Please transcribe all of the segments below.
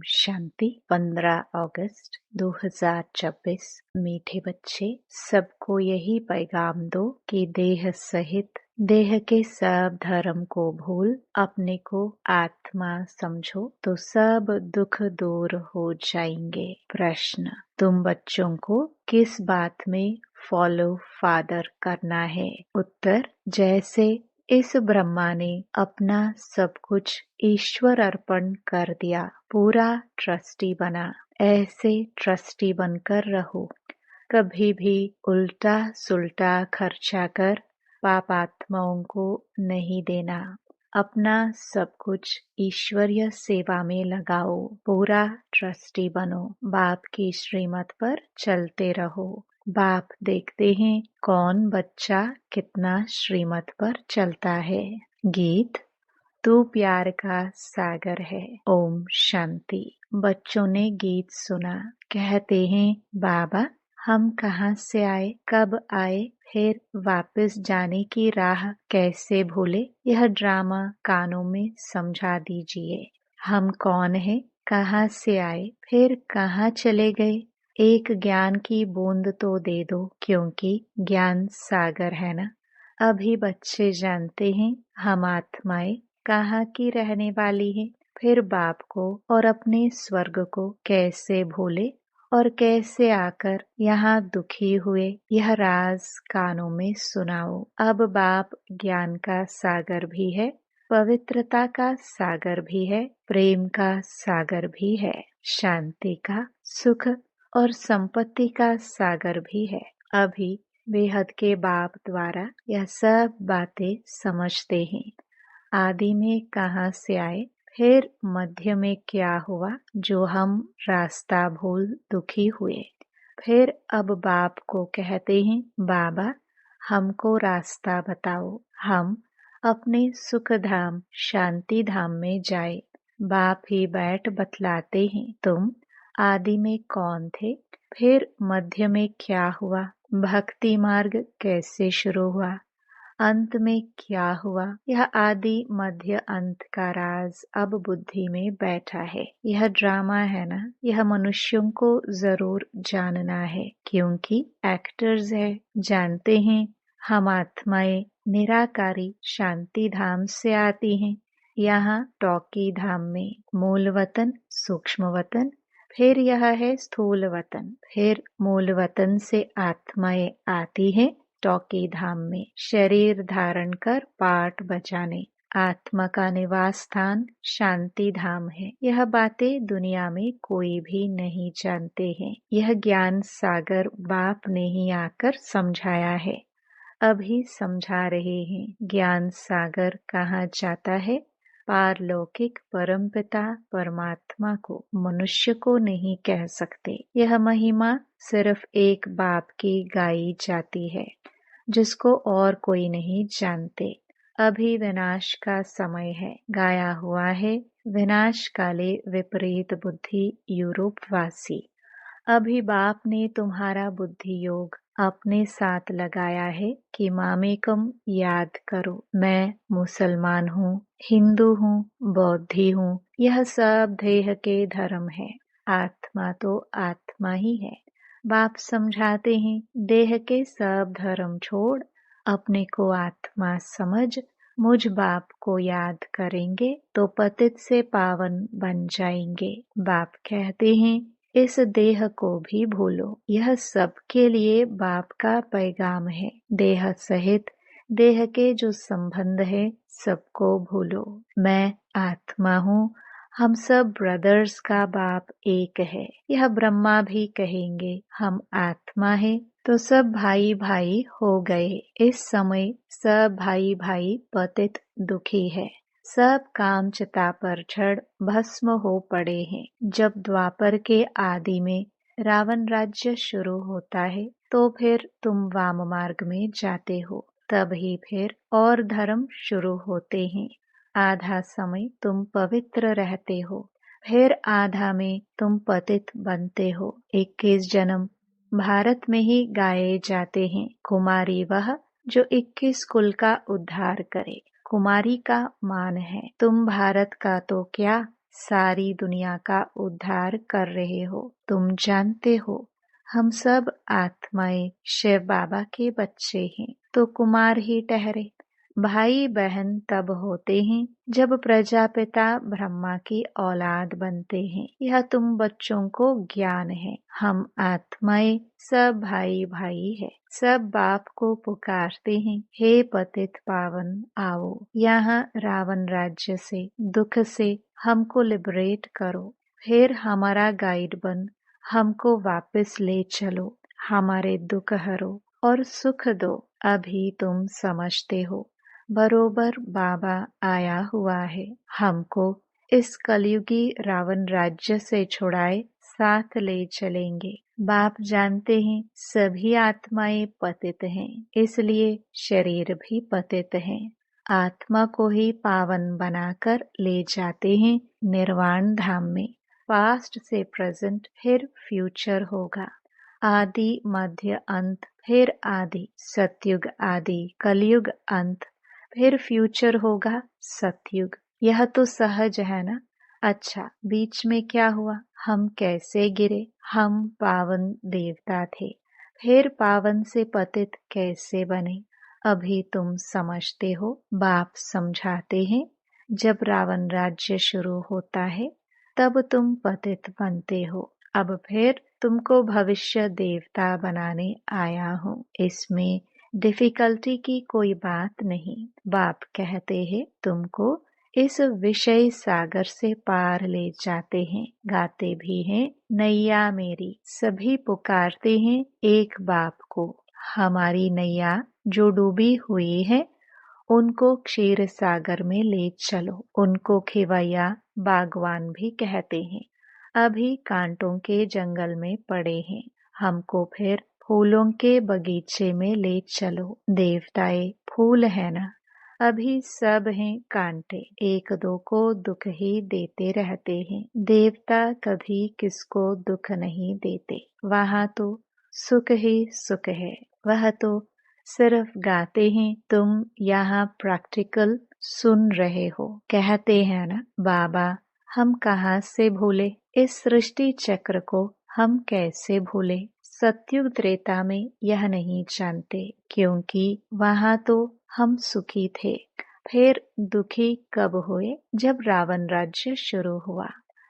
शांति। 15 अगस्त 2026। मीठे बच्चे, सबको यही पैगाम दो कि देह सहित देह के सब धर्म को भूल अपने को आत्मा समझो तो सब दुख दूर हो जाएंगे। प्रश्न, तुम बच्चों को किस बात में फॉलो फादर करना है? उत्तर, जैसे इस ब्रह्मा ने अपना सब कुछ ईश्वर अर्पण कर दिया, पूरा ट्रस्टी बना, ऐसे ट्रस्टी बनकर रहो। कभी भी उल्टा सुल्टा खर्चा कर पापात्माओं को नहीं देना। अपना सब कुछ ईश्वरीय सेवा में लगाओ, पूरा ट्रस्टी बनो, बाप की श्रीमत पर चलते रहो। बाप देखते हैं कौन बच्चा कितना श्रीमत पर चलता है। गीत, तू प्यार का सागर है। ओम शांति। बच्चों ने गीत सुना, कहते हैं बाबा हम कहाँ से आए, कब आए, फिर वापस जाने की राह कैसे भूले? यह ड्रामा कानों में समझा दीजिए। हम कौन है, कहाँ से आए, फिर कहाँ चले गए? एक ज्ञान की बूंद तो दे दो, क्योंकि ज्ञान सागर है ना। अभी बच्चे जानते हैं हम आत्माएं कहाँ की रहने वाली हैं, फिर बाप को और अपने स्वर्ग को कैसे भूले और कैसे आकर यहाँ दुखी हुए? यह राज कानों में सुनाओ। अब बाप ज्ञान का सागर भी है, पवित्रता का सागर भी है, प्रेम का सागर भी है, शांति का, सुख और संपत्ति का सागर भी है। अभी बेहद के बाप द्वारा यह सब बातें समझते हैं। आदि में कहाँ से आए, फिर मध्य में क्या हुआ जो हम रास्ता भूल दुखी हुए? फिर अब बाप को कहते हैं बाबा हमको रास्ता बताओ, हम अपने सुख धाम शांति धाम में जाए। बाप ही बैठ बतलाते हैं तुम आदि में कौन थे, फिर मध्य में क्या हुआ, भक्ति मार्ग कैसे शुरू हुआ, अंत में क्या हुआ? यह आदि मध्य अंत का राज अब बुद्धि में बैठा है। यह ड्रामा है ना, यह मनुष्यों को जरूर जानना है, क्योंकि एक्टर्स है। जानते हैं हम आत्माएं निराकारी शांति धाम से आती हैं। यहाँ टॉकी धाम में मूल वतन, सूक्ष्म वतन, फिर यह है स्थूल वतन, फिर मूल वतन से आत्माएं आती हैं टॉकी धाम में शरीर धारण कर पाठ बजाने। आत्मा का निवास स्थान शांति धाम है। यह बातें दुनिया में कोई भी नहीं जानते हैं। यह ज्ञान सागर बाप ने ही आकर समझाया है, अभी समझा रहे हैं। ज्ञान सागर कहाँ जाता है? पारलौकिक परमपिता परमात्मा को, मनुष्य को नहीं कह सकते। यह महिमा सिर्फ एक बाप की गाई जाती है, जिसको और कोई नहीं जानते। अभी विनाश का समय है, गाया हुआ है विनाश काले विपरीत बुद्धि यूरोप वासी। अभी बाप ने तुम्हारा बुद्धि योग अपने साथ लगाया है कि मामेकम याद करो। मैं मुसलमान हूँ, हिंदू हूँ, बौद्धि हूँ, यह सब देह के धर्म है। आत्मा तो आत्मा ही है। बाप समझाते हैं देह के सब धर्म छोड़ अपने को आत्मा समझ मुझ बाप को याद करेंगे तो पतित से पावन बन जाएंगे। बाप कहते हैं इस देह को भी भूलो। यह सबके लिए बाप का पैगाम है। देह सहित देह के जो संबंध है सबको भूलो। मैं आत्मा हूँ, हम सब ब्रदर्स का बाप एक है। यह ब्रह्मा भी कहेंगे हम आत्मा है तो सब भाई भाई हो गए। इस समय सब भाई भाई पतित दुखी है, सब काम चिता पर चढ़ भस्म हो पड़े हैं। जब द्वापर के आदि में रावण राज्य शुरू होता है तो फिर तुम वाम मार्ग में जाते हो, तभी फिर और धर्म शुरू होते हैं। आधा समय तुम पवित्र रहते हो, फिर आधा में तुम पतित बनते हो। 21 जन्म भारत में ही गाए जाते हैं। कुमारी वह जो 21 कुल का उद्धार करे। कुमारी का मान है। तुम भारत का तो क्या सारी दुनिया का उद्धार कर रहे हो। तुम जानते हो हम सब आत्माएं शिव बाबा के बच्चे हैं, तो कुमार ही ठहरे। भाई बहन तब होते हैं जब प्रजापिता ब्रह्मा की औलाद बनते हैं। यह तुम बच्चों को ज्ञान है। हम आत्माएं सब भाई भाई है। सब बाप को पुकारते हैं, हे पतित पावन आओ, यहाँ रावण राज्य से, दुख से हमको लिबरेट करो। फिर हमारा गाइड बन हमको वापस ले चलो, हमारे दुख हरो और सुख दो। अभी तुम समझते हो बरोबर बाबा आया हुआ है, हमको इस कलयुगी रावण राज्य से छुड़ाए साथ ले चलेंगे। बाप जानते हैं सभी आत्माएं पतित हैं, इसलिए शरीर भी पतित हैं। आत्मा को ही पावन बनाकर ले जाते हैं निर्वाण धाम में। पास्ट से प्रेजेंट फिर फ्यूचर होगा। आदि मध्य अंत फिर आदि, सतयुग आदि, कलयुग अंत, फिर फ्यूचर होगा सतयुग। यह तो सहज है ना। अच्छा, बीच में क्या हुआ? हम कैसे गिरे? हम पावन देवता थे, फिर पावन से पतित कैसे बने? अभी तुम समझते हो। बाप समझाते हैं जब रावण राज्य शुरू होता है तब तुम पतित बनते हो। अब फिर तुमको भविष्य देवता बनाने आया हूँ। इसमें डिफिकल्टी की कोई बात नहीं। बाप कहते हैं तुमको इस विषय सागर से पार ले जाते हैं। गाते भी हैं नैया मेरी। सभी पुकारते हैं एक बाप को। हमारी नैया जो डूबी हुई है उनको क्षीर सागर में ले चलो। उनको खिवैया बागवान भी कहते हैं। अभी कांटों के जंगल में पड़े हैं, हमको फिर फूलों के बगीचे में ले चलो। देवताएं फूल है ना, अभी सब हैं कांटे, एक दो को दुख ही देते रहते हैं। देवता कभी किसको दुख नहीं देते, वहाँ तो सुख ही सुख है। वह तो सिर्फ गाते हैं, तुम यहाँ प्रैक्टिकल सुन रहे हो। कहते हैं ना बाबा हम कहाँ से भूले, इस सृष्टि चक्र को हम कैसे भूले। सतयुग त्रेता में यह नहीं जानते, क्योंकि वहाँ तो हम सुखी थे। फिर दुखी कब हुए? जब रावण राज्य शुरू हुआ।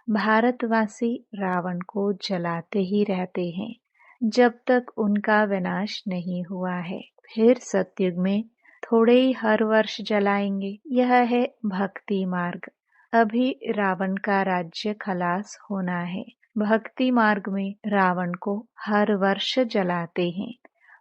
भारतवासी रावण को जलाते ही रहते हैं जब तक उनका विनाश नहीं हुआ है। फिर सतयुग में थोड़े ही हर वर्ष जलाएंगे। यह है भक्ति मार्ग। अभी रावण का राज्य खलास होना है। भक्ति मार्ग में रावण को हर वर्ष जलाते हैं,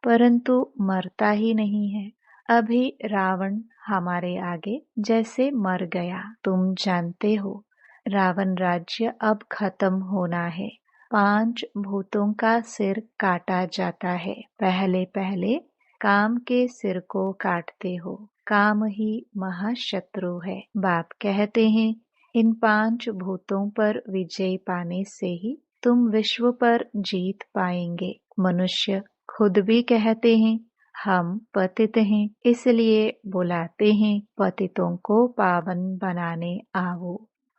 परंतु मरता ही नहीं है। अभी रावण हमारे आगे जैसे मर गया। तुम जानते हो रावण राज्य अब खत्म होना है। 5 भूतों का सिर काटा जाता है। पहले पहले काम के सिर को काटते हो। काम ही महाशत्रु है। बाप कहते हैं इन 5 भूतों पर विजय पाने से ही तुम विश्व पर जीत पाएंगे। मनुष्य खुद भी कहते हैं हम पतित हैं, इसलिए बुलाते हैं पतितों को पावन बनाने आओ।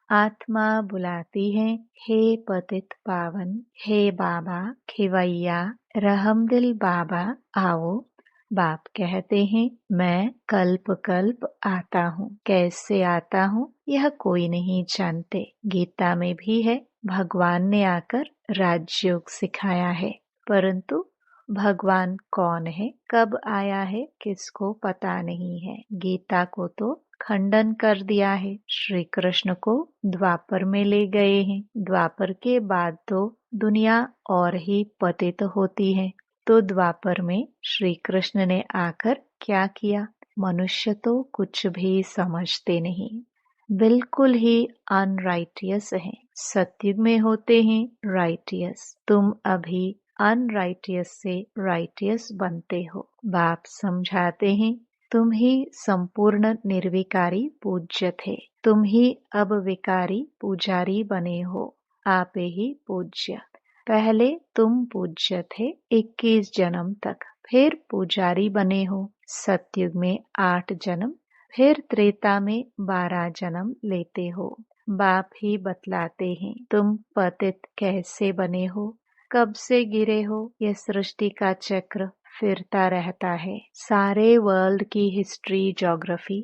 आत्मा बुलाती है हे पतित पावन, हे बाबा खिवैया रहमदिल बाबा आओ। बाप कहते हैं मैं कल्प कल्प आता हूँ। कैसे आता हूँ यह कोई नहीं जानते। गीता में भी है भगवान ने आकर राजयोग सिखाया है, परंतु भगवान कौन है, कब आया है, किसको पता नहीं है। गीता को तो खंडन कर दिया है। श्री कृष्ण को द्वापर में ले गए हैं। द्वापर के बाद तो दुनिया और ही पतित होती है। तो द्वापर में श्री कृष्ण ने आकर क्या किया? मनुष्य तो कुछ भी समझते नहीं, बिल्कुल ही अनराइटियस है। सतयुग में होते हैं राइटियस। तुम अभी अनराइटियस से राइटियस बनते हो। बाप समझाते हैं तुम ही संपूर्ण निर्विकारी पूज्य थे, तुम ही अब विकारी पुजारी बने हो। आप ही पूज्य। पहले तुम पूज्य थे 21 जन्म तक, फिर पुजारी बने हो। सतयुग में 8 जन्म, फिर त्रेता में 12 जन्म लेते हो। बाप ही बतलाते हैं तुम पतित कैसे बने हो, कब से गिरे हो। यह सृष्टि का चक्र फिरता रहता है। सारे वर्ल्ड की हिस्ट्री, ज्योग्राफी,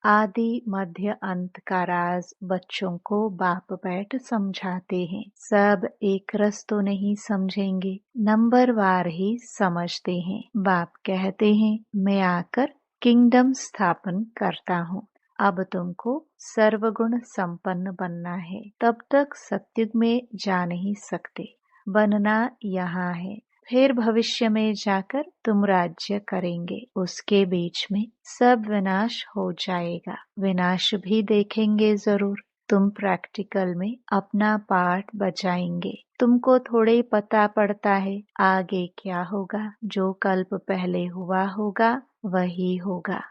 आदि मध्य अंत का राज बच्चों को बाप बैठ समझाते हैं। सब एक रस तो नहीं समझेंगे, नंबर वार ही समझते हैं। बाप कहते हैं मैं आकर किंगडम स्थापन करता हूँ। अब तुमको सर्वगुण संपन्न बनना है। तब तक सत्युग में जा नहीं सकते, बनना यहाँ है। फिर भविष्य में जाकर तुम राज्य करेंगे। उसके बीच में सब विनाश हो जाएगा। विनाश भी देखेंगे जरूर। तुम प्रैक्टिकल में अपना पार्ट बजाएंगे। तुमको थोड़े पता पड़ता है आगे क्या होगा। जो कल्प पहले हुआ होगा वही होगा।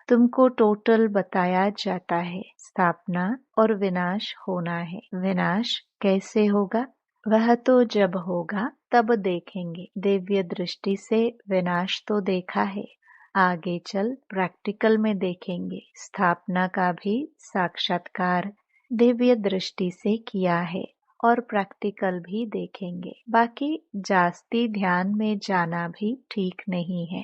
तुमको टोटल बताया जाता है। स्थापना और विनाश होना है। विनाश कैसे होगा, वह तो जब होगा तब देखेंगे। दिव्य दृष्टि से विनाश तो देखा है, आगे चल प्रैक्टिकल में देखेंगे। स्थापना का भी साक्षात्कार दिव्य दृष्टि से किया है और प्रैक्टिकल भी देखेंगे। बाकी जास्ती ध्यान में जाना भी ठीक नहीं है।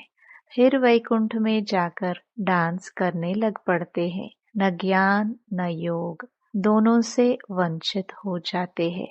फिर वैकुंठ में जाकर डांस करने लग पड़ते हैं। न ज्ञान न योग, दोनों से वंचित हो जाते हैं।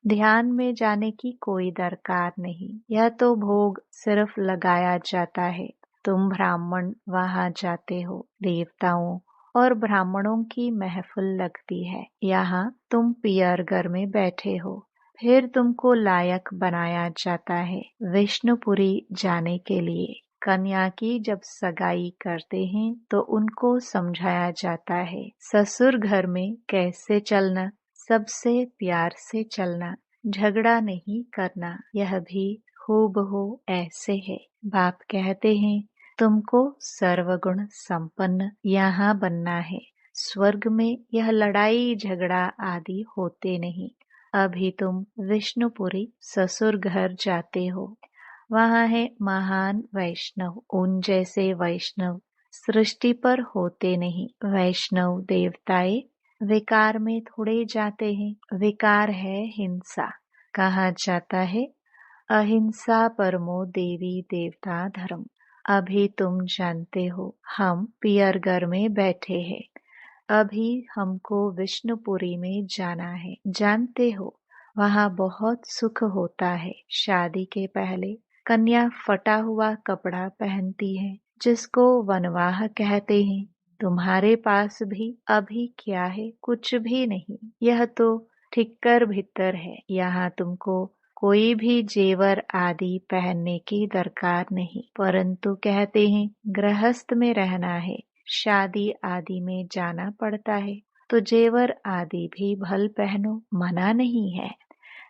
ध्यान में जाने की कोई दरकार नहीं, यह तो भोग सिर्फ लगाया जाता है। तुम ब्राह्मण वहां जाते हो, देवताओं और ब्राह्मणों की महफिल लगती है। यहाँ तुम पियरघर में बैठे हो। फिर तुमको लायक बनाया जाता है विष्णुपुरी जाने के लिए। कन्या की जब सगाई करते हैं तो उनको समझाया जाता है ससुर घर में कैसे चलना, सबसे प्यार से चलना, झगड़ा नहीं करना। यह भी हूबहू ऐसे है। बाप कहते हैं तुमको सर्वगुण संपन्न यहाँ बनना है। स्वर्ग में यह लड़ाई झगड़ा आदि होते नहीं। अभी तुम विष्णुपुरी ससुर घर जाते हो। वहाँ है महान वैष्णव। उन जैसे वैष्णव सृष्टि पर होते नहीं। वैष्णव देवताएं विकार में थोड़े जाते हैं। विकार है हिंसा। कहा जाता है अहिंसा परमो देवी देवता धर्म। अभी तुम जानते हो हम पियरघर में बैठे हैं। अभी हमको विष्णुपुरी में जाना है। जानते हो वहाँ बहुत सुख होता है। शादी के पहले कन्या फटा हुआ कपड़ा पहनती है, जिसको वनवाह कहते हैं। तुम्हारे पास भी अभी क्या है, कुछ भी नहीं। यह तो ठिक्कर भीतर है। यहाँ तुमको कोई भी जेवर आदि पहनने की दरकार नहीं, परंतु कहते हैं गृहस्थ में रहना है, शादी आदि में जाना पड़ता है तो जेवर आदि भी भल पहनो, मना नहीं है।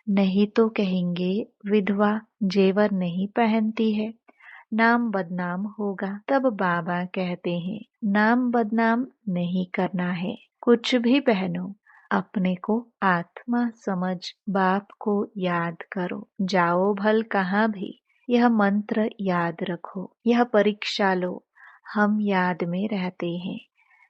नहीं तो कहेंगे विधवा जेवर नहीं पहनती है, नाम बदनाम होगा। तब बाबा कहते हैं नाम बदनाम नहीं करना है, कुछ भी पहनो, अपने को आत्मा समझ बाप को याद करो। जाओ भल कहाँ भी, यह मंत्र याद रखो। यह परीक्षा लो, हम याद में रहते हैं।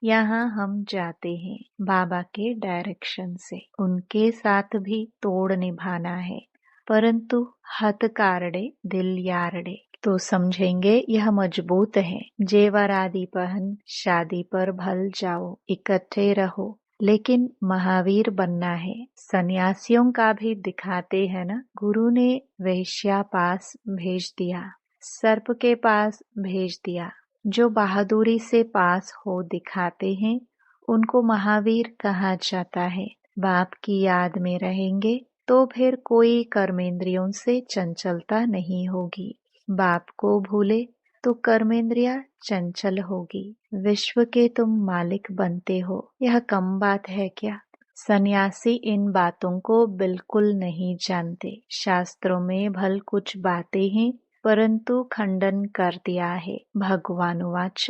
यहाँ हम जाते हैं बाबा के डायरेक्शन से। उनके साथ भी तोड़ निभाना है, परंतु हथ कारड़े दिल यारड़े तो समझेंगे यह मजबूत है। जेवर आदि पहन शादी पर भल जाओ, इकट्ठे रहो, लेकिन महावीर बनना है। सन्यासियों का भी दिखाते हैं ना, गुरु ने वैश्या पास भेज दिया, सर्प के पास भेज दिया। जो बहादुरी से पास हो दिखाते हैं उनको महावीर कहा जाता है। बाप की याद में रहेंगे तो फिर कोई कर्मेंद्रियों से चंचलता नहीं होगी। बाप को भूले तो कर्मेंद्रिया चंचल होगी। विश्व के तुम मालिक बनते हो, यह कम बात है क्या? सन्यासी इन बातों को बिल्कुल नहीं जानते। शास्त्रों में भल कुछ बातें हैं, परंतु खंडन कर दिया है। भगवान वाच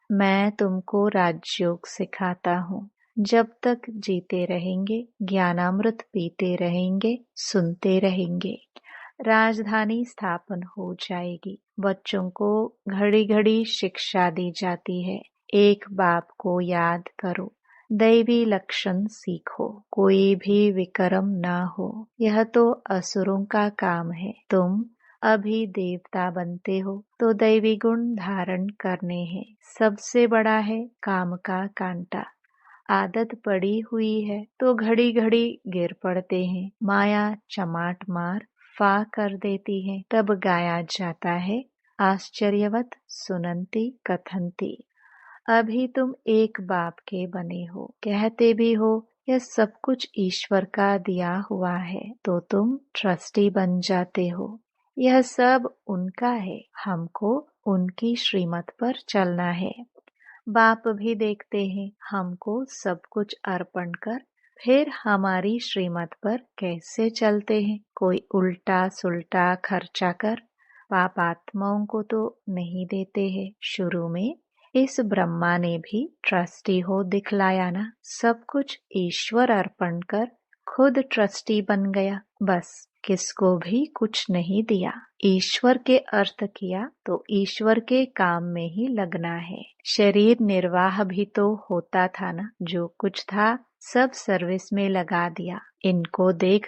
मैं तुमको राजयोग सिखाता हूँ। जब तक जीते रहेंगे ज्ञानामृत पीते रहेंगे, सुनते रहेंगे, राजधानी स्थापन हो जाएगी। बच्चों को घड़ी घड़ी शिक्षा दी जाती है। एक बाप को याद करो, दैवी लक्षण सीखो, कोई भी विक्रम ना हो। यह तो असुरों का काम है। तुम अभी देवता बनते हो तो दैवी गुण धारण करने हैं। सबसे बड़ा है काम का कांटा। आदत पड़ी हुई है तो घड़ी घड़ी गिर पड़ते हैं। माया चमाट मार फा कर देती है। तब गाया जाता है, आश्चर्यवत सुनंती कथंती। अभी तुम एक बाप के बने हो, कहते भी हो यह सब कुछ ईश्वर का दिया हुआ है, तो तुम ट्रस्टी बन जाते हो। यह सब उनका है, हमको उनकी श्रीमत पर चलना है। बाप भी देखते हैं हमको सब कुछ अर्पण कर, फिर हमारी श्रीमत पर कैसे चलते हैं। कोई उल्टा सुल्टा खर्चा कर पापात्माओं को तो नहीं देते हैं। शुरू में इस ब्रह्मा ने भी ट्रस्टी हो दिखलाया ना। सब कुछ ईश्वर अर्पण कर खुद ट्रस्टी बन गया। बस किसको भी कुछ नहीं दिया। ईश्वर के अर्थ किया तो ईश्वर के काम में ही लगना है। शरीर निर्वाह भी तो होता था ना। जो कुछ था सब सर्विस में लगा दिया। इनको देख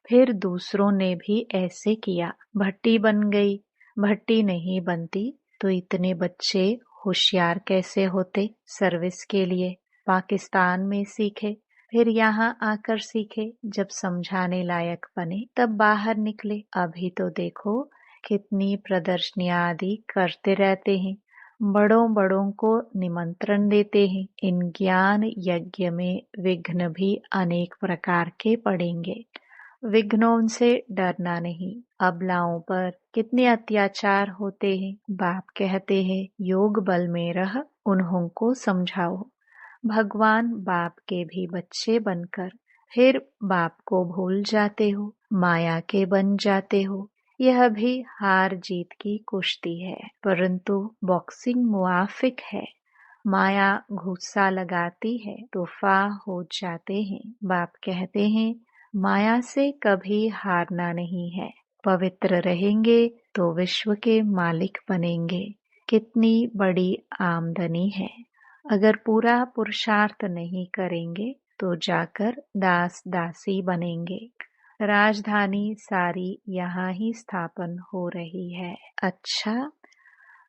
फिर दूसरों ने भी ऐसे किया। भट्टी बन गई। भट्टी नहीं बनती तो इतने बच्चे होशियार कैसे होते सर्विस के लिए। पाकिस्तान में सीखे, फिर यहाँ आकर सीखे। जब समझाने लायक बने तब बाहर निकले। अभी तो देखो कितनी प्रदर्शनियां आदि करते रहते हैं। बड़ों बड़ों को निमंत्रण देते हैं। इन ज्ञान यज्ञ में विघ्न भी अनेक प्रकार के पड़ेंगे। विघ्नों से डरना नहीं। अबलाओं पर कितने अत्याचार होते हैं। बाप कहते हैं योग बल में रह उन्हों को समझाओ। भगवान बाप के भी बच्चे बनकर फिर बाप को भूल जाते हो, माया के बन जाते हो। यह भी हार जीत की कुश्ती है, परंतु बॉक्सिंग मुआफिक है। माया घुस्सा लगाती है तो फा हो जाते हैं। बाप कहते हैं माया से कभी हारना नहीं है। पवित्र रहेंगे तो विश्व के मालिक बनेंगे। कितनी बड़ी आमदनी है। अगर पूरा पुरुषार्थ नहीं करेंगे तो जाकर दास दासी बनेंगे। राजधानी सारी यहाँ ही स्थापन हो रही है। अच्छा,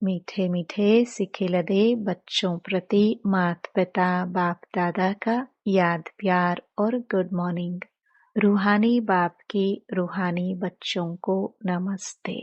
मीठे मीठे सिखिलदे बच्चों प्रति माता पिता बाप दादा का याद प्यार और गुड मॉर्निंग। रूहानी बाप की रूहानी बच्चों को नमस्ते।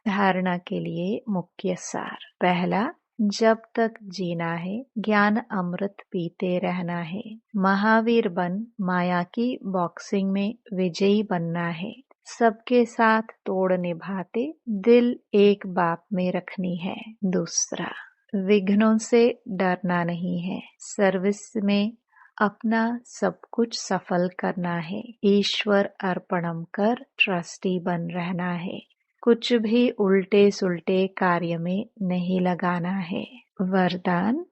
धारणा के लिए मुख्य सार। पहला, जब तक जीना है ज्ञान अमृत पीते रहना है। महावीर बन माया की बॉक्सिंग में विजयी बनना है। सबके साथ तोड़ निभाते दिल एक बाप में रखनी है। दूसरा, विघ्नों से डरना नहीं है। सर्विस में अपना सब कुछ सफल करना है। ईश्वर अर्पणम कर ट्रस्टी बन रहना है। कुछ भी उल्टे सुल्टे कार्य में नहीं लगाना है। वरदान,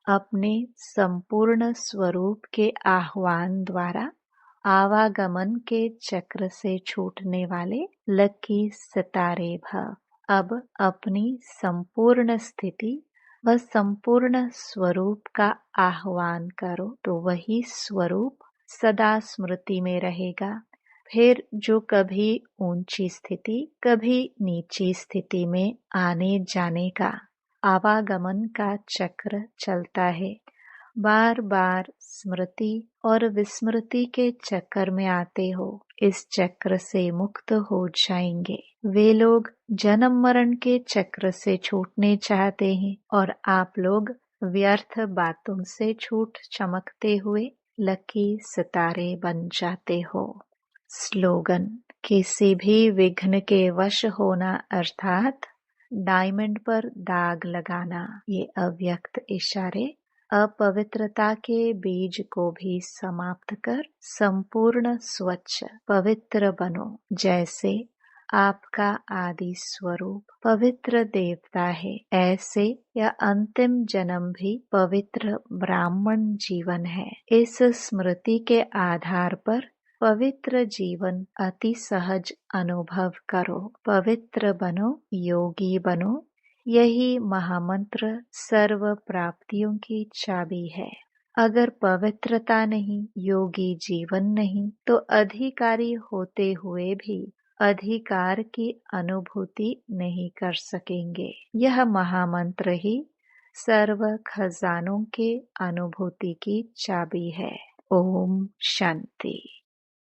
अपने संपूर्ण स्वरूप के आह्वान द्वारा आवागमन के चक्र से छूटने वाले लकी सितारे भव। अब अपनी संपूर्ण स्थिति व संपूर्ण स्वरूप का आह्वान करो तो वही स्वरूप सदा स्मृति में रहेगा। फिर जो कभी ऊंची स्थिति कभी नीची स्थिति में आने जाने का आवागमन का चक्र चलता है। बार बार स्मृति और विस्मृति के चक्कर में आते हो। इस चक्र से मुक्त हो जाएंगे। वे लोग जन्म मरण के चक्र से छूटने चाहते हैं और आप लोग व्यर्थ बातों से छूट चमकते हुए लकी सितारे बन जाते हो। स्लोगन, किसी भी विघ्न के वश होना अर्थात डायमंड पर दाग लगाना। ये अव्यक्त इशारे अपवित्रता के बीज को भी समाप्त कर संपूर्ण स्वच्छ पवित्र बनो। जैसे आपका आदि स्वरूप पवित्र देवता है, ऐसे यह अंतिम जन्म भी पवित्र ब्राह्मण जीवन है। इस स्मृति के आधार पर पवित्र जीवन अति सहज अनुभव करो। पवित्र बनो, योगी बनो। यही महामंत्र सर्व प्राप्तियों की चाबी है। अगर पवित्रता नहीं, योगी जीवन नहीं, तो अधिकारी होते हुए भी अधिकार की अनुभूति नहीं कर सकेंगे। यह महामंत्र ही सर्व खजानों के अनुभूति की चाबी है। ओम शांति।